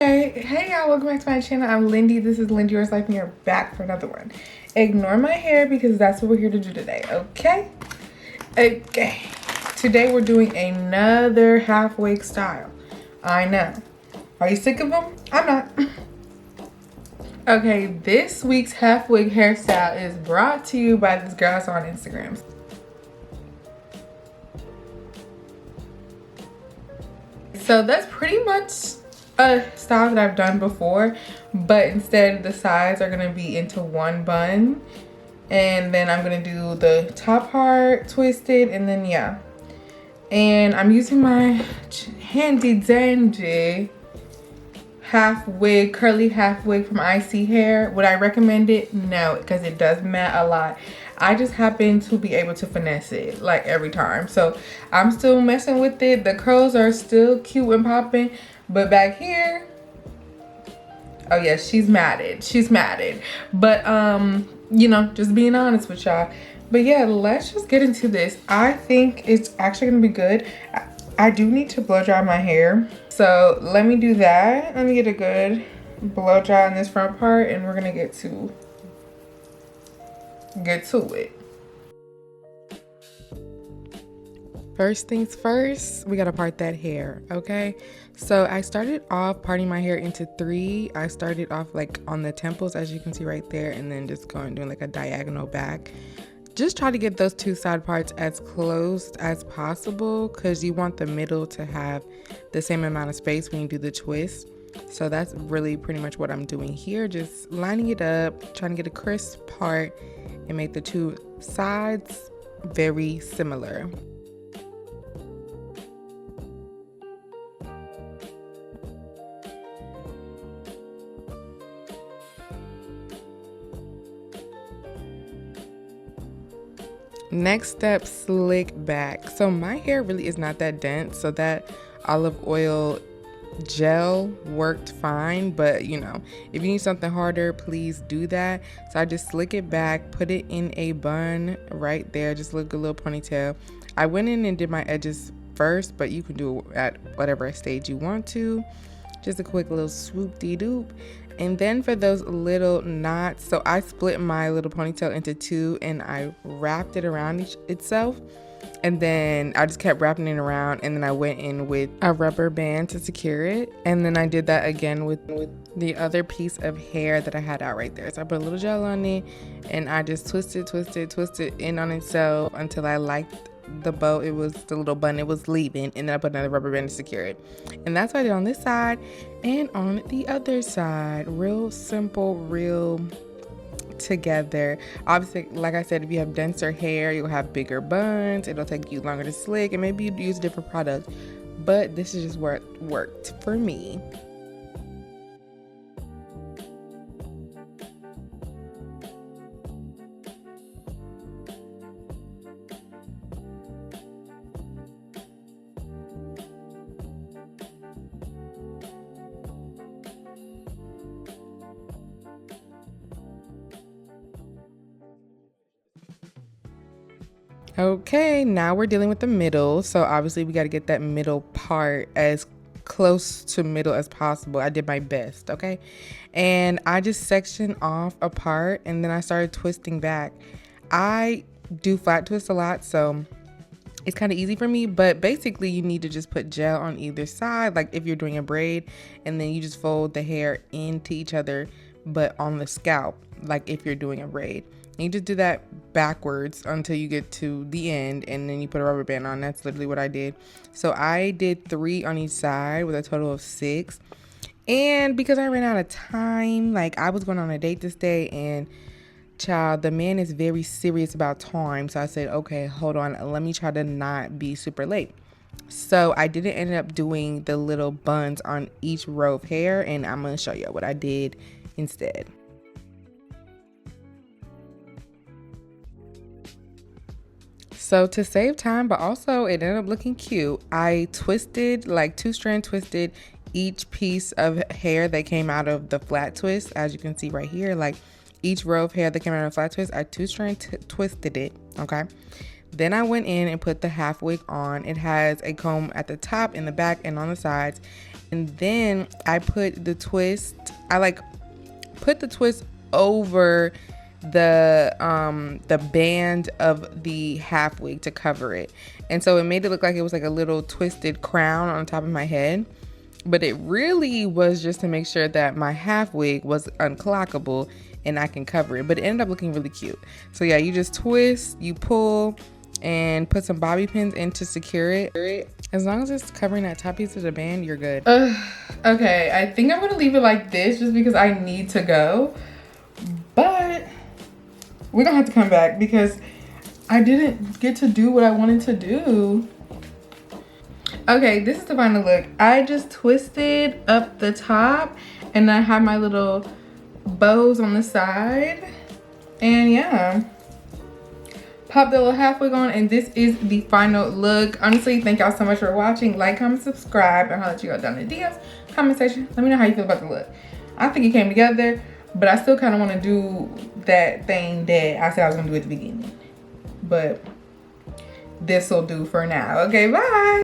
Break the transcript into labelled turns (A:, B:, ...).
A: Hey y'all, welcome back to my channel. I'm Lindy. This is Lindiorslife and you're back for another one. Ignore my hair because that's what we're here to do today, okay? Okay. Today we're doing another half wig style. I know. Are you sick of them? I'm not. Okay, this week's half wig hairstyle is brought to you by this girl on Instagram. So that's pretty much a style that I've done before, but instead the sides are gonna be into one bun, and then I'm gonna do the top part twisted, and then yeah. And I'm using my handy dandy half wig, curly half wig from IC Hair. Would I recommend it? No, because it does mat a lot. I just happen to be able to finesse it like every time. So I'm still messing with it. The curls are still cute and popping, but back here, oh yeah, she's matted. She's matted. But you know, just being honest with y'all. But yeah, let's just get into this. I think it's actually gonna be good. I do need to blow dry my hair. So let me do that. Let me get a good blow dry on this front part and we're gonna get to it. First things first, we gotta part that hair, okay? So I started off parting my hair into three. I started off like on the temples, as you can see right there, and then just doing like a diagonal back. Just try to get those two side parts as close as possible because you want the middle to have the same amount of space when you do the twist. So that's really pretty much what I'm doing here. Just lining it up, trying to get a crisp part and make the two sides very similar. Next step, slick back. So my hair really is not that dense, so that olive oil gel worked fine, but you know, if you need something harder, please do that. So I just slick it back, put it in a bun right there, just look a little ponytail. I went in and did my edges first, but you can do it at whatever stage you want to. Just a quick little swoop-de-doop. And then for those little knots, so I split my little ponytail into two and I wrapped it around itself. And then I just kept wrapping it around, and then I went in with a rubber band to secure it. And then I did that again with the other piece of hair that I had out right there. So I put a little gel on it and I just twisted in on itself until I liked the bow. It was the little bun it was leaving, and then I put another rubber band to secure it. And that's what I did on this side and on the other side. Real simple, real together. Obviously, like I said, if you have denser hair, you'll have bigger buns. It'll take you longer to slick, and maybe you'd use a different product, but this is just what worked for me. Okay, now we're dealing with the middle. So obviously we got to get that middle part as close to middle as possible. I did my best, okay? And I just sectioned off a part and then I started twisting back. I do flat twist a lot, so it's kind of easy for me, but basically you need to just put gel on either side, like if you're doing a braid, and then you just fold the hair into each other, but on the scalp, like if you're doing a braid. And you just do that backwards until you get to the end, and then you put a rubber band on. That's literally what I did. So I did 3 on each side with a total of 6. And because I ran out of time, like I was going on a date this day, and child, the man is very serious about time. So I said, okay, hold on, let me try to not be super late. So I didn't end up doing the little buns on each row of hair, and I'm going to show you what I did instead. So to save time, but also it ended up looking cute, I twisted, like 2-strand twisted each piece of hair that came out of the flat twist. As you can see right here, like each row of hair that came out of the flat twist, I 2-strand twisted it, okay? Then I went in and put the half wig on. It has a comb at the top, in the back, and on the sides. And then I put the twist, put the twist over the band of the half wig to cover it. And so it made it look like it was like a little twisted crown on top of my head. But it really was just to make sure that my half wig was unclockable and I can cover it. But it ended up looking really cute. So yeah, you just twist, you pull, and put some bobby pins in to secure it. As long as it's covering that top piece of the band, you're good. Okay, I think I'm gonna leave it like this just because I need to go. But we're gonna have to come back because I didn't get to do what I wanted to do. Okay, this is the final look. I just twisted up the top and I have my little bows on the side. And yeah, pop the little half wig on, and this is the final look. Honestly, thank y'all so much for watching. Like, comment, subscribe, and I'll let you go down in the DMs, comment section. Let me know how you feel about the look. I think it came together, but I still kind of want to do that thing that I said I was going to do at the beginning. But this will do for now. Okay, bye.